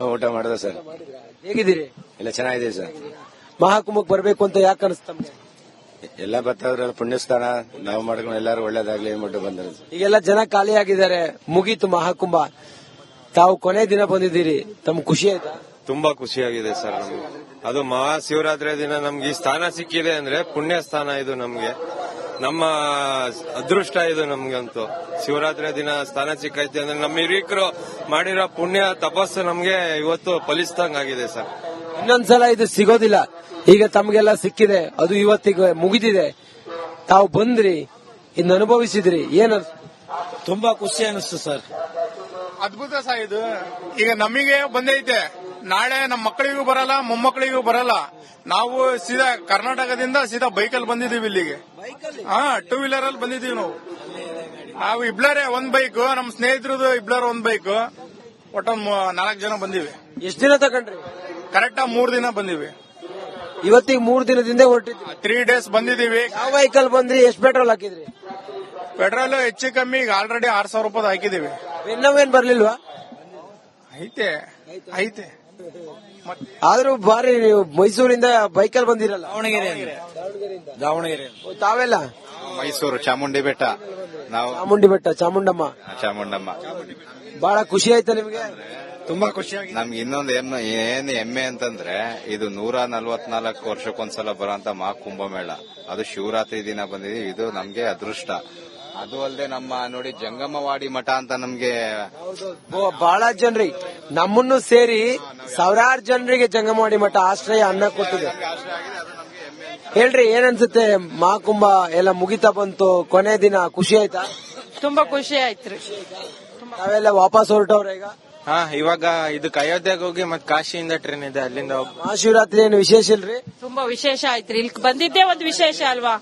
ಊಟ ಮಾಡಿದೆ ಸರ್. ಹೇಗಿದ್ದೀರಿ? ಎಲ್ಲ ಚೆನ್ನಾಗಿದೆ ಸರ್. ಮಹಾಕುಂಭಕ್ಕೆ ಬರ್ಬೇಕು ಅಂತ ಯಾಕೆ ಅನಿಸ್ತು ತಮ್ಗೆ? ಎಲ್ಲ ಬರ್ತಾವ್ರಲ್ಲ ಪುಣ್ಯಸ್ಥಾನ, ನಾವು ಮಾಡ್ಕೊಂಡು ಎಲ್ಲಾರು ಒಳ್ಳೇದಾಗ್ಲಿ ಅಂದ್ಬಿಟ್ಟು ಬಂದ್ರೆ. ಈಗೆಲ್ಲ ಜನ ಖಾಲಿ ಆಗಿದ್ದಾರೆ, ಮುಗೀತು ಮಹಾಕುಂಭ, ತಾವು ಕೊನೆ ದಿನ ಬಂದಿದ್ದೀರಿ, ತಮ್ಗೆ ಖುಷಿ ಆಯ್ತಾ? ತುಂಬಾ ಖುಷಿಯಾಗಿದೆ ಸರ್ ನಮ್ಗೆ. ಅದು ಮಹಾಶಿವರಾತ್ರಿ ದಿನ ನಮ್ಗೆ ಈ ಸ್ಥಾನ ಸಿಕ್ಕಿದೆ ಅಂದ್ರೆ ಪುಣ್ಯ ಸ್ಥಾನ ಇದು. ನಮ್ಗೆ ನಮ್ಮ ಅದೃಷ್ಟ ಇದು ನಮ್ಗಂತೂ. ಶಿವರಾತ್ರಿ ದಿನ ಸ್ಥಾನ ಸಿಕ್ಕೈತೆ ಅಂದ್ರೆ ನಮ್ಮ ಹಿರಿಕರು ಮಾಡಿರೋ ಪುಣ್ಯ ತಪಸ್ಸು ನಮ್ಗೆ ಇವತ್ತು ಫಲಿಸ್ದಂಗಾಗಿದೆ ಸರ್. ಇನ್ನೊಂದ್ಸಲ ಇದು ಸಿಗೋದಿಲ್ಲ, ಈಗ ತಮ್ಗೆಲ್ಲ ಸಿಕ್ಕಿದೆ, ಅದು ಇವತ್ತಿಗೆ ಮುಗಿದಿದೆ. ತಾವು ಬಂದ್ರಿ, ಇನ್ನು ಅನುಭವಿಸಿದ್ರಿ, ಏನ? ತುಂಬಾ ಖುಷಿ ಅನಿಸ್ತು ಸರ್. ಅದ್ಭುತ ಸರ್ ಇದು. ಈಗ ನಮಗೆ ಬಂದೈತೆ, ನಾಳೆ ನಮ್ಮ ಮಕ್ಕಳಿಗೂ ಬರಲ್ಲ, ಮೊಮ್ಮಕ್ಕಳಿಗೂ ಬರಲ್ಲ. ನಾವು ಸೀದಾ ಕರ್ನಾಟಕದಿಂದ ಸೀದಾ ಬೈಕಲ್ಲಿ ಬಂದಿದೀವಿ ಇಲ್ಲಿಗೆ. ಟೂ ವೀಲರ್ ಅಲ್ಲಿ ಬಂದಿದೀವಿ ನಾವು ಇಬ್ಳರೇ ಒಂದ್ ಬೈಕ್, ನಮ್ಮ ಸ್ನೇಹಿತರದು ಇಬ್ಳರ ಒಂದ್ ಬೈಕ್, ಒಟ್ಟೊಂದ್ 4 ಜನ ಬಂದಿವಿ. ಎಷ್ಟು ದಿನ ತಗೊಂಡ್ರಿ? ಕರೆಕ್ಟ್ 3 ದಿನ ಬಂದಿವಿ. ಇವತ್ತಿಗೆ 3 ದಿನದಿಂದ ಹೊರಟಿದ್ವಿ. 3 ಡೇಸ್ ಬಂದಿದೀವಿ. ಯಾವ ಬೈಕಲ್ ಬಂದ್ರಿ? ಎಷ್ಟು ಪೆಟ್ರೋಲ್ ಹಾಕಿದ್ರಿ? ಪೆಟ್ರೋಲ್ ಹೆಚ್ಚು ಕಮ್ಮಿ ಈಗ ಆಲ್ರೆಡಿ 6,000 ರೂಪಾಯಿ ಹಾಕಿದೀವಿ. ಇನ್ನವೇನ್ ಬರ್ಲಿಲ್ವಾ? ಐತೆ ಐತೆ. ಆದ್ರೂ ಬಾರಿ, ನೀವು ಮೈಸೂರಿಂದ ಬೈಕಲ್ ಬಂದಿರಲ್ಲ. ದಾವಣಗೆರೆ ತಾವೆಲ್ಲ ಮೈಸೂರು ಚಾಮುಂಡಿ ಬೆಟ್ಟ, ನಾವು ಚಾಮುಂಡಿ ಬೆಟ್ಟ, ಚಾಮುಂಡಮ್ಮ. ಚಾಮುಂಡಮ್ಮ. ಬಹಳ ಖುಷಿ ಆಯ್ತಾ ನಿಮ್ಗೆ? ತುಂಬಾ ಖುಷಿಯಾಗಿ. ನಮ್ಗೆ ಇನ್ನೊಂದು ಏನ್ ಹೆಮ್ಮೆ ಅಂತಂದ್ರೆ, ಇದು 144 ವರ್ಷಕ್ಕೊಂದ್ಸಲ ಬರೋಂತ ಮಹಾಕುಂಭಮೇಳ. ಅದು ಶಿವರಾತ್ರಿ ದಿನ ಬಂದಿದೆ. ಇದು ನಮ್ಗೆ ಅದೃಷ್ಟ. ಅದು ಅಲ್ಲದೆ ನಮ್ಮ ನೋಡಿ ಜಂಗಮವಾಡಿ ಮಠ ಅಂತ ನಮ್ಗೆ ಬಹಳ ಜನರಿಗೆ, ನಮ್ಮನ್ನು ಸೇರಿ ಸಾವಿರಾರು ಜನರಿಗೆ ಜಂಗಮವಾಡಿ ಮಠ ಆಶ್ರಯ ಅನ್ನ ಕೊಟ್ಟಿದೆ. ಹೇಳ್ರಿ, ಏನನ್ಸುತ್ತೆ? ಮಹಾಕುಂಭ ಎಲ್ಲ ಮುಗಿತಾ ಬಂತು, ಕೊನೆ ದಿನ ಖುಷಿ ಆಯ್ತಾ? ತುಂಬಾ ಖುಷಿ ಆಯ್ತ್ರಿ. ನಾವೆಲ್ಲ ವಾಪಸ್ ಹೊರಟವ್ರ ಈಗ. ಇವಾಗ ಇದಕ್ಕೆ ಅಯೋಧ್ಯೆಗೆ ಹೋಗಿ ಮತ್ತೆ ಕಾಶಿಯಿಂದ ಟ್ರೈನ್ ಇದೆ, ಅಲ್ಲಿಂದ ಮಹಾಶಿವರಾತ್ರಿ ಏನು ವಿಶೇಷ ಇಲ್ರಿ? ತುಂಬಾ ವಿಶೇಷ ಆಯ್ತ್ರಿ. ಇಲ್ಲಿ ಬಂದಿದ್ದೇ ಒಂದು ವಿಶೇಷ ಅಲ್ವಾ?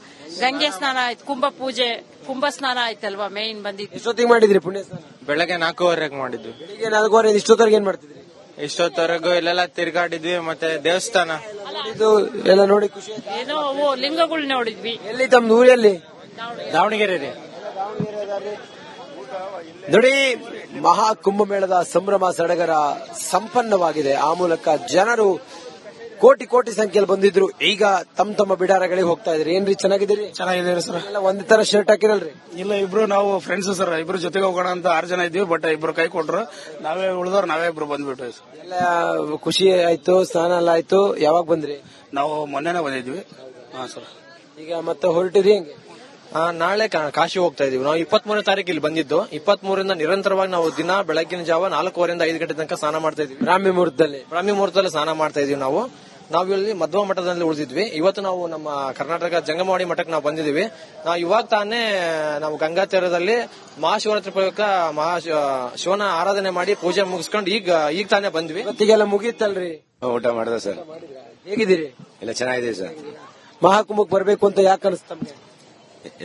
ಗಂಗೆ ಸ್ನಾನ ಆಯ್ತು, ಕುಂಭ ಪೂಜೆ, ಕುಂಭ ಸ್ನಾನ ಆಯ್ತಲ್ವಾ ಮೇನ್ ಬಂದಿದ್ದು. ಎಷ್ಟೊತ್ತಿಗೆ ಮಾಡಿದ್ರಿ ಪುಣ್ಯ ಸ್ನಾನ? ಬೆಳಗ್ಗೆ 4:15 ಮಾಡಿದ್ವಿ. ಬೆಳಿಗ್ಗೆ 4:15. ಇಷ್ಟೊತ್ತವರೆಗೆ ಏನ್ ಮಾಡ್ತಿದ್ರಿ? ಇಷ್ಟೊತ್ತವರೆಗೂ ಇಲ್ಲೆಲ್ಲ ತಿರ್ಗಾಡಿದ್ವಿ. ಮತ್ತೆ ದೇವಸ್ಥಾನ ಇದು ಎಲ್ಲ ನೋಡಿ ಖುಷಿ ಆಯ್ತಾ? ಏನೋ ಲಿಂಗಗಳು ನೋಡಿದ್ವಿ. ಎಲ್ಲಿ ತಮ್ದು ಊರಲ್ಲಿ? ದಾವಣಗೆರೆ ರೀ. ನೋಡಿ, ಮಹಾಕುಂಭಮೇಳದ ಸಂಭ್ರಮ ಸಡಗರ ಸಂಪನ್ನವಾಗಿದೆ. ಆ ಮೂಲಕ ಜನರು ಕೋಟಿ ಕೋಟಿ ಸಂಖ್ಯೆಯಲ್ಲಿ ಬಂದಿದ್ರು. ಈಗ ತಮ್ಮ ಬಿಡಾರಗಳಿಗೆ ಹೋಗ್ತಾ ಇದ್ರಿ. ಏನ್ರಿ, ಚೆನ್ನಾಗಿದ್ದೀರಿ? ಚೆನ್ನಾಗಿದ್ದೀರಿ ಸರ್. ಎಲ್ಲ ಒಂದೇ ತರ ಶರ್ಟ್ ಹಾಕಿರಲ್ರಿ? ಇಲ್ಲ, ಇಬ್ರು ನಾವು ಫ್ರೆಂಡ್ಸ್ ಸರ್. ಇಬ್ರು ಜೊತೆಗೆ ಹೋಗೋಣ ಅಂತ 6 ಜನ ಇದ್ದೀವಿ. ಬಟ್ ಇಬ್ರು ಕೈ ಕೊಟ್ರು, ನಾವೇ ಉಳಿದವ್ರು ನಾವೇ ಇಬ್ರು ಬಂದ್ಬಿಟ್ವಿ ಸರ್. ಎಲ್ಲ ಖುಷಿ ಆಯ್ತು, ಸ್ನಾನ ಎಲ್ಲ ಆಯ್ತು. ಯಾವಾಗ ಬಂದ್ರಿ? ನಾವು ಮೊನ್ನೆನೇ ಬಂದಿದ್ವಿ. ಹಾ ಸರ್. ಈಗ ಮತ್ತೆ ಹೊರಟಿರಿ ಹೆಂಗೆ? ನಾಳೆ ಕಾಶಿ ಹೋಗ್ತಾ ಇದೀವಿ. ನಾವು 23ನೇ ತಾರೀಕು ಇಲ್ಲಿ ಬಂದಿದ್ದು. 23ರಿಂದ ನಿರಂತರವಾಗಿ ನಾವು ದಿನ ಬೆಳಗಿನ ಜಾವ 4:15ರಿಂದ 5 ಗಂಟೆ ತನಕ ಸ್ನಾನ ಮಾಡ್ತಾ ಇದೀವಿ. ಬ್ರಾಹ್ಮಿ ಮುಹೂರ್ತದಲ್ಲಿ ಸ್ನಾನ ಮಾಡ್ತಾ ಇದೀವಿ. ನಾವು ಇಲ್ಲಿ ಮಧ್ವ ಮಠದಲ್ಲಿ ಉಳಿದಿದ್ವಿ. ಇವತ್ತು ನಾವು ನಮ್ಮ ಕರ್ನಾಟಕ ಜಂಗಮವಾಡಿ ಮಠಕ್ಕೆ ನಾವು ಬಂದಿದೀವಿ. ನಾವು ಇವಾಗ ತಾನೇ ನಾವು ಗಂಗಾ ತೀರದಲ್ಲಿ ಮಹಾಶಿವರಾತ್ರಿ ಪ್ರಯುಕ್ತ ಶಿವನ ಆರಾಧನೆ ಮಾಡಿ ಪೂಜೆ ಮುಗಿಸ್ಕೊಂಡು ಈಗ ತಾನೇ ಬಂದ್ವಿ. ಇವತ್ತಿಗೆಲ್ಲ ಮುಗೀತಲ್ರಿ? ಊಟ ಮಾಡಿದೆ ಸರ್. ಹೇಗಿದ್ದೀರಿ? ಎಲ್ಲ ಚೆನ್ನಾಗಿದೆ ಸರ್. ಮಹಾಕುಂಭಕ್ಕೆ ಬರ್ಬೇಕು ಅಂತ ಯಾಕೆ ಅನಿಸ್ತು ತಮ್ಗೆ?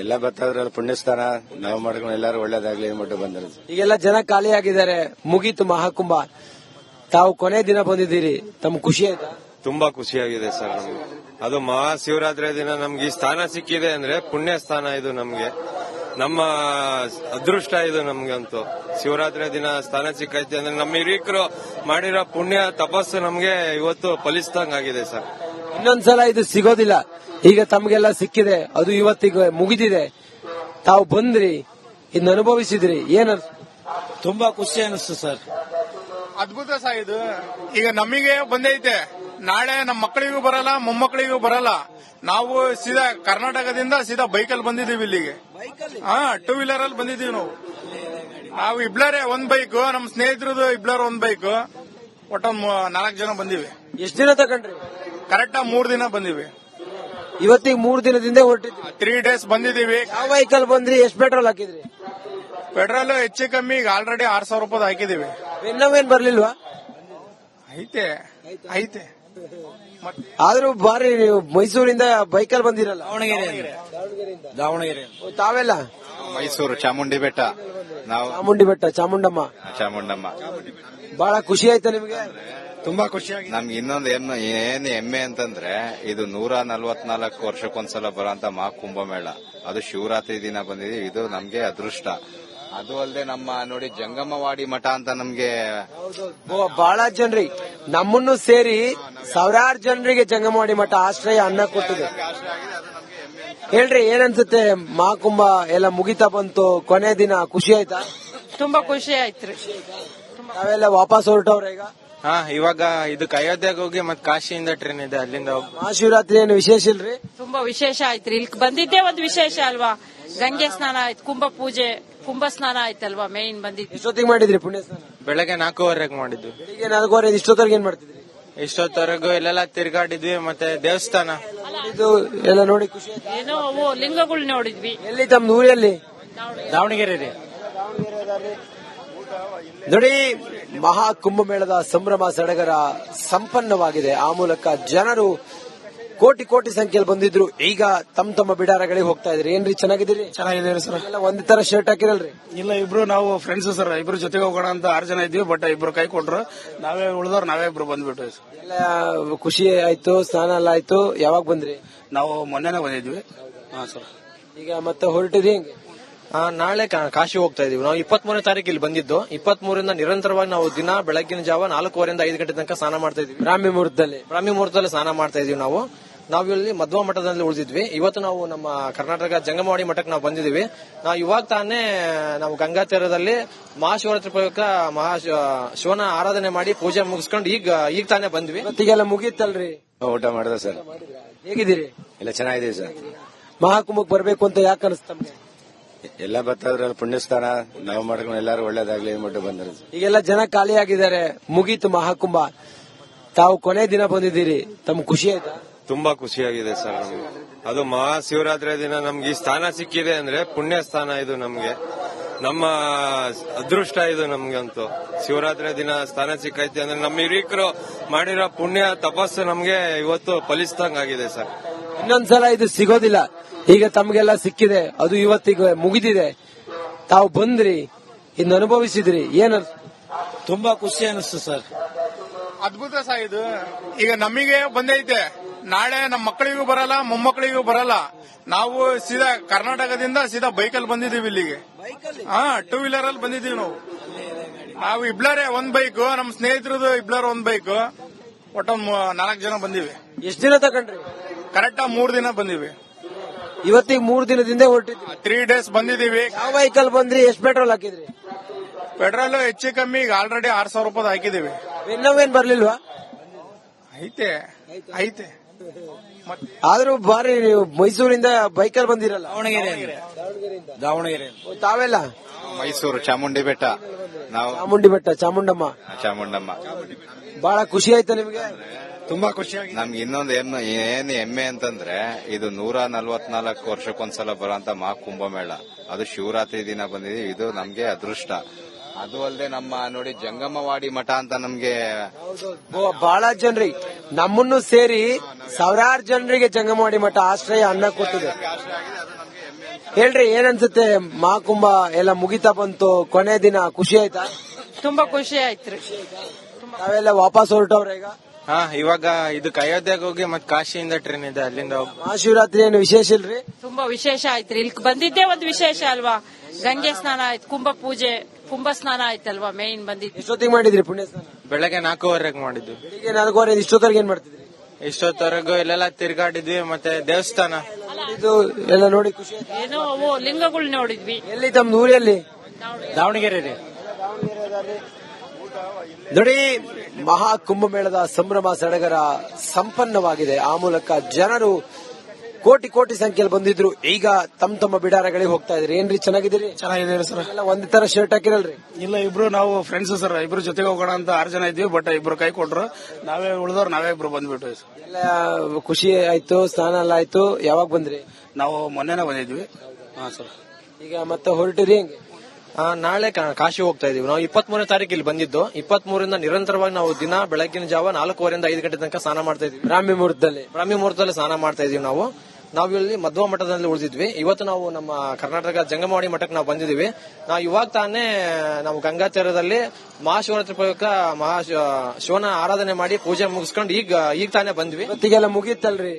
ಎಲ್ಲ ಬರ್ತಾವ್ರಲ್ಲ ಪುಣ್ಯಸ್ಥಾನ, ನಾವು ಮಾಡ್ಕೊಂಡು ಎಲ್ಲಾರು ಒಳ್ಳೇದಾಗ್ಲಿ ಅಂದ್ಬಿಟ್ಟು ಬಂದ್ರೆ. ಈಗೆಲ್ಲ ಜನ ಖಾಲಿ ಆಗಿದ್ದಾರೆ, ಮುಗೀತು ಮಹಾಕುಂಭ, ತಾವು ಕೊನೆ ದಿನ ಬಂದಿದ್ದೀರಿ, ತಮ್ಗೆ ಖುಷಿ ಆಯ್ತಾ? ತುಂಬಾ ಖುಷಿಯಾಗಿದೆ ಸರ್ ನಮ್ಗೆ. ಅದು ಮಹಾಶಿವರಾತ್ರಿ ದಿನ ನಮ್ಗೆ ಈ ಸ್ಥಾನ ಸಿಕ್ಕಿದೆ ಅಂದ್ರೆ ಪುಣ್ಯ ಸ್ಥಾನ ಇದು. ನಮ್ಗೆ ನಮ್ಮ ಅದೃಷ್ಟ ಇದು ನಮ್ಗಂತೂ. ಶಿವರಾತ್ರಿ ದಿನ ಸ್ಥಾನ ಸಿಕ್ಕೈತೆ ಅಂದ್ರೆ ನಮ್ಮ ಹಿರಿಕರು ಮಾಡಿರೋ ಪುಣ್ಯ ತಪಸ್ಸು ನಮ್ಗೆ ಇವತ್ತು ಫಲಿಸ್ದಂಗಾಗಿದೆ ಸರ್. ಇನ್ನೊಂದ್ಸಲ ಇದು ಸಿಗೋದಿಲ್ಲ, ಈಗ ತಮ್ಗೆಲ್ಲ ಸಿಕ್ಕಿದೆ, ಅದು ಇವತ್ತಿಗೆ ಮುಗಿದಿದೆ. ತಾವು ಬಂದ್ರಿ, ಇನ್ನು ಅನುಭವಿಸಿದ್ರಿ, ಏನ? ತುಂಬಾ ಖುಷಿ ಅನಿಸ್ತು ಸರ್. ಅದ್ಭುತ ಸರ್ ಇದು. ಈಗ ನಮಗೆ ಬಂದೈತೆ, ನಾಳೆ ನಮ್ಮ ಮಕ್ಕಳಿಗೂ ಬರಲ್ಲ, ಮೊಮ್ಮಕ್ಕಳಿಗೂ ಬರಲ್ಲ. ನಾವು ಸೀದಾ ಕರ್ನಾಟಕದಿಂದ ಸೀದಾ ಬೈಕಲ್ಲಿ ಬಂದಿದೀವಿ ಇಲ್ಲಿಗೆ. ಟೂ ವೀಲರ್ ಅಲ್ಲಿ ಬಂದಿದೀವಿ ನಾವು ಇಬ್ಳರೇ ಒಂದ್ ಬೈಕ್, ನಮ್ಮ ಸ್ನೇಹಿತರದು ಇಬ್ಳರ ಒಂದ್ ಬೈಕ್, ಒಟ್ಟೊಂದ್ 4 ಜನ ಬಂದಿವಿ. ಎಷ್ಟು ದಿನ ತಗೊಂಡ್ರಿ? ಕರೆಕ್ಟ್ 3 ದಿನ ಬಂದಿವಿ. ಇವತ್ತಿಗೆ 3 ದಿನದಿಂದ ಹೊರಟಿದ್ವಿ. 3 ಡೇಸ್ ಬಂದಿದೀವಿ. ಯಾವ ಬೈಕಲ್ ಬಂದ್ರಿ? ಎಷ್ಟು ಪೆಟ್ರೋಲ್ ಹಾಕಿದ್ರಿ? ಪೆಟ್ರೋಲ್ ಹೆಚ್ಚು ಕಮ್ಮಿ ಈಗ ಆಲ್ರೆಡಿ 6,000 ರೂಪಾಯಿ ಹಾಕಿದೀವಿ. ಇನ್ನವೇನ್ ಬರ್ಲಿಲ್ವಾ? ಐತೆ ಐತೆ. ಆದ್ರೂ ಬಾರಿ, ನೀವು ಮೈಸೂರಿಂದ ಬೈಕಲ್ ಬಂದಿರಲ್ಲ. ದಾವಣಗೆರೆ ತಾವೆಲ್ಲ ಮೈಸೂರು ಚಾಮುಂಡಿ ಬೆಟ್ಟ, ನಾವು ಚಾಮುಂಡಿ ಬೆಟ್ಟ, ಚಾಮುಂಡಮ್ಮ. ಚಾಮುಂಡಮ್ಮ. ಬಹಳ ಖುಷಿ ಆಯ್ತಾ ನಿಮ್ಗೆ? ತುಂಬಾ ಖುಷಿಯಾಗಿ. ನಮ್ಗೆ ಇನ್ನೊಂದು ಏನ್ ಹೆಮ್ಮೆ ಅಂತಂದ್ರೆ, ಇದು 144 ವರ್ಷಕ್ಕೊಂದ್ಸಲ ಬರೋಂತ ಮಹಾಕುಂಭಮೇಳ. ಅದು ಶಿವರಾತ್ರಿ ದಿನ ಬಂದಿದೆ. ಇದು ನಮ್ಗೆ ಅದೃಷ್ಟ. ಅದು ಅಲ್ಲದೆ ನಮ್ಮ ನೋಡಿ ಜಂಗಮವಾಡಿ ಮಠ ಅಂತ ನಮ್ಗೆ ಬಹಳ ಜನರಿ ನಮ್ಮನ್ನು ಸೇರಿ ಸಾವಿರಾರು ಜನರಿಗೆ ಜಂಗಮವಾಡಿ ಮಠ ಆಶ್ರಯ ಅನ್ನ ಕೊಟ್ಟಿದೆ. ಹೇಳ್ರಿ ಏನನ್ಸುತ್ತೆ ಮಹಾಕುಂಭ ಎಲ್ಲ ಮುಗಿತಾ ಬಂತು, ಕೊನೆ ದಿನ ಖುಷಿ ಆಯ್ತಾ? ತುಂಬಾ ಖುಷಿ ಆಯ್ತ್ರಿ. ನಾವೆಲ್ಲ ವಾಪಸ್ ಹೊರಟವ್ರ ಈಗ. ಹಾ, ಇವಾಗ ಇದಕ್ಕೆ ಅಯೋಧ್ಯೆಗೆ ಹೋಗಿ ಮತ್ತೆ ಕಾಶಿಯಿಂದ ಟ್ರೈನ್ ಇದೆ, ಅಲ್ಲಿಂದ ಹೋಗಿ. ಮಹಾಶಿವರಾತ್ರಿ ಏನು ವಿಶೇಷ ಇಲ್ರಿ? ತುಂಬಾ ವಿಶೇಷ ಆಯ್ತ್ರಿ. ಇಲ್ಲಿ ಬಂದಿದ್ದೇ ಒಂದು ವಿಶೇಷ ಅಲ್ವಾ. ಗಂಗೆ ಸ್ನಾನ ಆಯ್ತು, ಕುಂಭ ಪೂಜೆ, ಕುಂಭ ಸ್ನಾನ ಆಯ್ತಲ್ವಾ ಮೇನ್ ಬಂದಿದ್ದು. ಎಷ್ಟೊತ್ತಿಗೆ ಮಾಡಿದ್ರಿ ಪುಣ್ಯ ಸ್ನಾನ? ಬೆಳಗ್ಗೆ 4:15 ಮಾಡಿದ್ವಿ. ಬೆಳಿಗ್ಗೆ 4:15 ಇಷ್ಟೊತ್ತವರೆಗೆ ಏನ್ ಮಾಡ್ತಿದ್ರಿ? ಇಷ್ಟೊತ್ತವರೆಗೂ ಇಲ್ಲೆಲ್ಲ ತಿರ್ಗಾಡಿದ್ವಿ, ಮತ್ತೆ ದೇವಸ್ಥಾನ ಇದು ಎಲ್ಲ ನೋಡಿ ಖುಷಿ ಆಯ್ತಾ? ಏನೋ ಅವು ಲಿಂಗಗಳು ನೋಡಿದ್ವಿ. ಎಲ್ಲಿ ತಮ್ಮ ಊರಲ್ಲಿ? ದಾವಣಗೆರೆ ರೀ. ನೋಡಿ, ಮಹಾ ಕುಂಭಮೇಳದ ಸಂಭ್ರಮ ಸಡಗರ ಸಂಪನ್ನವಾಗಿದೆ. ಆ ಮೂಲಕ ಜನರು ಕೋಟಿ ಕೋಟಿ ಸಂಖ್ಯೆಯಲ್ಲಿ ಬಂದಿದ್ರು. ಈಗ ತಮ್ಮ ತಮ್ಮ ಬಿಡಾರಗಳಿಗೆ ಹೋಗ್ತಾ ಇದ್ರಿ. ಏನ್ರಿ ಚೆನ್ನಾಗಿದ್ದೀರಿ? ಚೆನ್ನಾಗಿದ್ದೀರಿ ಸರ್. ಎಲ್ಲ ಒಂದೇ ತರ ಶರ್ಟ್ ಹಾಕಿರಲ್ರಿ? ಇಲ್ಲ, ಇಬ್ರು ನಾವು ಫ್ರೆಂಡ್ಸ್ ಸರ್. ಇಬ್ರು ಜೊತೆಗೆ ಹೋಗೋಣ ಅಂತ 6 ಜನ ಇದ್ವಿ. ಬಟ್ ಇಬ್ರು ಕೈ ಕೊಟ್ರು. ನಾವೇ ಇಬ್ರು ಬಂದ್ಬಿಟ್ಟು ಎಲ್ಲ ಖುಷಿ ಆಯ್ತು, ಸ್ನಾನ ಎಲ್ಲ ಆಯ್ತು. ಯಾವಾಗ ಬಂದ್ರಿ? ನಾವು ಮೊನ್ನೆನೆ ಬಂದಿದ್ವಿ. ಹಾ ಸರ್. ಈಗ ಮತ್ತೆ ಹೊರಟಿರಿ ಹೆಂಗೆ? ನಾಳೆ ಕಾಶಿ ಹೋಗ್ತಾ ಇದೀವಿ. ನಾವು 23ನೇ ತಾರೀಕು ಇಲ್ಲಿ ಬಂದಿದ್ದು. 23ರಿಂದ ನಿರಂತರವಾಗಿ ನಾವು ದಿನ ಬೆಳಗಿನ ಜಾವ 4:15 5 ಗಂಟೆ ತನಕ ಸ್ನಾನ ಮಾಡ್ತಾ ಇದೀವಿ. ಬ್ರಾಹ್ಮಿ ಮುಹೂರ್ತದಲ್ಲಿ ಸ್ನಾನ ಮಾಡ್ತಾ ಇದೀವಿ. ನಾವು ಇಲ್ಲಿ ಮಧ್ವ ಮಠದಲ್ಲಿ ಉಳಿದಿದ್ವಿ. ಇವತ್ತು ನಾವು ನಮ್ಮ ಕರ್ನಾಟಕ ಜಂಗಮವಾಡಿ ಮಠಕ್ಕೆ ನಾವು ಬಂದಿದ್ದೀವಿ. ನಾವು ಇವಾಗ ತಾನೇ ನಾವು ಗಂಗಾ ತೀರದಲ್ಲಿ ಮಹಾಶಿವರಾತ್ರಿ ಪ್ರಯುಕ್ತ ಶಿವನ ಆರಾಧನೆ ಮಾಡಿ ಪೂಜೆ ಮುಗಿಸ್ಕೊಂಡು ಈಗ ತಾನೇ ಬಂದ್ವಿ. ಇವತ್ತಿಗೆಲ್ಲ ಮುಗೀತಲ್ರಿ? ಊಟ ಮಾಡಿದೆ ಸರ್. ಹೇಗಿದ್ದೀರಿ? ಎಲ್ಲ ಚೆನ್ನಾಗಿದೆ ಸರ್. ಮಹಾಕುಂಭಕ್ಕೆ ಬರ್ಬೇಕು ಅಂತ ಯಾಕೆ ಅನಿಸ್ತ ತಮ್ಗೆ? ಎಲ್ಲ ಬರ್ತಾವ್ರಲ್ಲ, ಪುಣ್ಯಸ್ಥಾನ ನಾವು ಮಾಡ್ಕೊಂಡು ಎಲ್ಲಾರು ಒಳ್ಳೇದಾಗ್ಲಿ ಅಂದ್ಬಿಟ್ಟು ಬಂದ್ರೆ. ಈಗೆಲ್ಲ ಜನ ಖಾಲಿಯಾಗಿದ್ದಾರೆ, ಮುಗೀತು ಮಹಾಕುಂಭ. ತಾವು ಕೊನೆ ದಿನ ಬಂದಿದ್ದೀರಿ, ತಮ್ಗೆ ಖುಷಿ ಆಯ್ತಾ? ತುಂಬಾ ಖುಷಿಯಾಗಿದೆ ಸರ್ ನಮ್ಗೆ. ಅದು ಮಹಾಶಿವರಾತ್ರಿ ದಿನ ನಮ್ಗೆ ಈ ಸ್ಥಾನ ಸಿಕ್ಕಿದೆ ಅಂದ್ರೆ ಪುಣ್ಯ ಸ್ಥಾನ ಇದು. ನಮ್ಗೆ ನಮ್ಮ ಅದೃಷ್ಟ ಇದು ನಮ್ಗಂತೂ. ಶಿವರಾತ್ರಿ ದಿನ ಸ್ಥಾನ ಸಿಕ್ಕೈತಿ ಅಂದ್ರೆ ನಮ್ಮ ಹಿರೀಕರು ಮಾಡಿರೋ ಪುಣ್ಯ ತಪಸ್ಸು ನಮ್ಗೆ ಇವತ್ತು ಫಲಿಸ್ದಂಗಾಗಿದೆ ಸರ್. ಇನ್ನೊಂದ್ಸಲ ಇದು ಸಿಗೋದಿಲ್ಲ. ಈಗ ತಮ್ಗೆಲ್ಲ ಸಿಕ್ಕಿದೆ, ಅದು ಇವತ್ತಿಗೆ ಮುಗಿದಿದೆ. ತಾವು ಬಂದ್ರಿ, ಇನ್ನು ಅನುಭವಿಸಿದ್ರಿ, ಏನ ತುಂಬಾ ಖುಷಿ ಅನಿಸ್ತು ಸರ್. ಅದ್ಭುತ ಸಹ ಇದು. ಈಗ ನಮಗೆ ಬಂದೈತೆ, ನಾಳೆ ನಮ್ಮ ಮಕ್ಕಳಿಗೂ ಬರಲ್ಲ, ಮೊಮ್ಮಕ್ಕಳಿಗೂ ಬರಲ್ಲ. ನಾವು ಸೀದಾ ಕರ್ನಾಟಕದಿಂದ ಸೀದಾ ಬೈಕಲ್ಲಿ ಬಂದಿದ್ದೀವಿ ಇಲ್ಲಿಗೆ. 2 ವೀಲರ್ ಅಲ್ಲಿ ಬಂದಿದ್ದೀವಿ ನಾವು ಇಬ್ಲರೇ ಒಂದ್ ಬೈಕ್, ನಮ್ಮ ಸ್ನೇಹಿತರದು ಇಬ್ಲರ್ ಒಂದ್ ಬೈಕ್, ಒಟ್ಟು 4 ಜನ ಬಂದಿವಿ. ಎಷ್ಟು ದಿನ ತಗೊಂಡ್ರಿ? ಕರೆಕ್ಟ್ 3 ದಿನ ಬಂದಿವಿ. ಇವತ್ತಿಗೆ 3 ದಿನದಿಂದ ಹೊರಟಿದ್ವಿ. 3 ಡೇಸ್ ಬಂದಿದ್ದೀವಿ. ಯಾವ ಬೈಕಲ್ ಬಂದ್ರಿ? ಎಷ್ಟು ಪೆಟ್ರೋಲ್ ಹಾಕಿದ್ರಿ? ಪೆಟ್ರೋಲ್ ಹೆಚ್ಚು ಕಮ್ಮಿ ಈಗ ಆಲ್ರೆಡಿ 6,000 ರೂಪಾಯಿ ಹಾಕಿದೀವಿ. ಇನ್ನವೇನ್ ಬರ್ಲಿಲ್ವಾ? ಐತೆ ಆದ್ರೂ ಬಾರಿ, ನೀವು ಮೈಸೂರಿಂದ ಬೈಕಲ್ ಬಂದಿರಲ್ಲ? ದಾವಣಗೆರೆ. ತಾವೆಲ್ಲ ಮೈಸೂರು ಚಾಮುಂಡಿ ಬೆಟ್ಟ. ನಾವು ಚಾಮುಂಡಿ ಬೆಟ್ಟ, ಚಾಮುಂಡಮ್ಮ. ಬಹಳ ಖುಷಿ ಆಯ್ತಾ ನಿಮ್ಗೆ? ತುಂಬಾ ಖುಷಿಯಾಗಿ. ನಮ್ಗೆ ಇನ್ನೊಂದು ಏನ್ ಹೆಮ್ಮೆ ಅಂತಂದ್ರೆ, ಇದು 144 ವರ್ಷಕ್ಕೊಂದ್ಸಲ ಬರೋಂತ ಮಹಾಕುಂಭಮೇಳ. ಅದು ಶಿವರಾತ್ರಿ ದಿನ ಬಂದಿದೆ. ಇದು ನಮ್ಗೆ ಅದೃಷ್ಟ. ಅದು ಅಲ್ಲದೆ ನಮ್ಮ ನೋಡಿ ಜಂಗಮವಾಡಿ ಮಠ ಅಂತ ನಮ್ಗೆ ಬಹಳ ಜನರಿ ನಮ್ಮನ್ನು ಸೇರಿ ಸಾವಿರಾರು ಜನರಿಗೆ ಜಂಗಮವಾಡಿ ಮಠ ಆಶ್ರಯ ಅನ್ನ ಕೊಟ್ಟಿದೆ. ಹೇಳ್ರಿ ಏನನ್ಸುತ್ತೆ ಮಹಾಕುಂಭ ಎಲ್ಲ ಮುಗಿತಾ ಬಂತು, ಕೊನೆ ದಿನ ಖುಷಿ ಆಯ್ತಾ? ತುಂಬಾ ಖುಷಿ ಆಯ್ತ್ರಿ. ನಾವೆಲ್ಲ ವಾಪಸ್ ಹೊರಟವ್ರ ಈಗ. ಹಾ, ಇವಾಗ ಇದಕ್ಕೆ ಅಯೋಧ್ಯೆಗೆ ಹೋಗಿ ಮತ್ತೆ ಕಾಶಿಯಿಂದ ಟ್ರೈನ್ ಇದೆ, ಅಲ್ಲಿಂದ ಹೋಗಿ. ಮಹಾಶಿವರಾತ್ರಿ ಏನು ವಿಶೇಷ ಇಲ್ರಿ? ತುಂಬಾ ವಿಶೇಷ ಆಯ್ತ್ರಿ. ಇಲ್ಲಿ ಬಂದಿದ್ದೇ ಒಂದು ವಿಶೇಷ ಅಲ್ವಾ. ಗಂಗೆ ಸ್ನಾನ ಆಯ್ತು, ಕುಂಭ ಪೂಜೆ, ಕುಂಭ ಸ್ನಾನ ಆಯ್ತಲ್ವಾ ಮೇನ್ ಬಂದಿದ್ದು. ಎಷ್ಟೊತ್ತಿಗೆ ಮಾಡಿದ್ರಿ ಪುಣ್ಯ ಸ್ನಾನ? ಬೆಳಗ್ಗೆ 4:15 ಮಾಡಿದ್ವಿ. ಬೆಳಿಗ್ಗೆ 4:15 ಇಷ್ಟೊತ್ತವರೆಗೆ ಏನ್ ಮಾಡ್ತಿದ್ರಿ? ಇಷ್ಟೊತ್ತವರೆಗೂ ಇಲ್ಲೆಲ್ಲ ತಿರ್ಗಾಡಿದ್ವಿ, ಮತ್ತೆ ದೇವಸ್ಥಾನ ಇದು ಎಲ್ಲ ನೋಡಿ ಖುಷಿ ಆಯ್ತಾ? ಏನೋ ಅವು ಲಿಂಗಗಳು ನೋಡಿದ್ವಿ. ಎಲ್ಲಿ ತಮ್ಮ ಊರಲ್ಲಿ? ದಾವಣಗೆರೆ ರೀ. ನೋಡಿ, ಮಹಾ ಕುಂಭಮೇಳದ ಸಂಭ್ರಮ ಸಡಗರ ಸಂಪನ್ನವಾಗಿದೆ. ಆ ಮೂಲಕ ಜನರು ಕೋಟಿ ಕೋಟಿ ಸಂಖ್ಯೆಯಲ್ಲಿ ಬಂದಿದ್ರು. ಈಗ ತಮ್ಮ ತಮ್ಮ ಬಿಡಾರಗಳಿಗೆ ಹೋಗ್ತಾ ಇದ್ರಿ. ಏನ್ರಿ ಚೆನ್ನಾಗಿದ್ದೀರಿ? ಚೆನ್ನಾಗಿದ್ದೀರಿ ಸರ್. ಎಲ್ಲ ಒಂದೇ ತರ ಶರ್ಟ್ ಹಾಕಿರಲ್ರಿ? ಇಲ್ಲ, ಇಬ್ರು ನಾವು ಫ್ರೆಂಡ್ಸ್ ಸರ್. ಇಬ್ರು ಜೊತೆಗೆ ಹೋಗೋಣ ಅಂತ 6 ಜನ ಇದ್ವಿ. ಬಟ್ ಇಬ್ರು ಕೈ ಕೊಟ್ರು. ನಾವೇ ಇಬ್ರು ಬಂದ್ಬಿಟ್ಟು ಎಲ್ಲ ಖುಷಿ ಆಯ್ತು, ಸ್ನಾನ ಎಲ್ಲ ಆಯ್ತು. ಯಾವಾಗ ಬಂದ್ರಿ? ನಾವು ಮೊನ್ನೆನೆ ಬಂದಿದ್ವಿ. ಹಾ ಸರ್. ಈಗ ಮತ್ತೆ ಹೊರಟಿರಿ ಹೆಂಗೆ? ನಾಳೆ ಕಾಶಿ ಹೋಗ್ತಾ ಇದೀವಿ. ನಾವು 23ನೇ ತಾರೀಕು ಇಲ್ಲಿ ಬಂದಿದ್ದು. 23ರಿಂದ ನಿರಂತರವಾಗಿ ನಾವು ದಿನ ಬೆಳಗಿನ ಜಾವ 4:15 5 ಗಂಟೆ ತನಕ ಸ್ನಾನ ಮಾಡ್ತಾ ಇದೀವಿ. ಬ್ರಾಹ್ಮಿ ಮುಹೂರ್ತದಲ್ಲಿ ಸ್ನಾನ ಮಾಡ್ತಾ ಇದೀವಿ. ನಾವು ಇಲ್ಲಿ ಮಧ್ವ ಮಠದಲ್ಲಿ ಉಳಿದಿದ್ವಿ. ಇವತ್ತು ನಾವು ನಮ್ಮ ಕರ್ನಾಟಕ ಜಂಗಮವಾಡಿ ಮಠಕ್ಕೆ ನಾವು ಬಂದಿದ್ದೀವಿ. ನಾವು ಇವಾಗ ತಾನೇ ನಾವು ಗಂಗಾ ತೀರದಲ್ಲಿ ಮಹಾಶಿವರಾತ್ರಿ ಪ್ರಯುಕ್ತ ಶಿವನ ಆರಾಧನೆ ಮಾಡಿ ಪೂಜೆ ಮುಗಿಸ್ಕೊಂಡು ಈಗ ತಾನೇ ಬಂದ್ವಿ. ಇವತ್ತಿಗೆಲ್ಲ ಮುಗೀತಲ್ರಿ?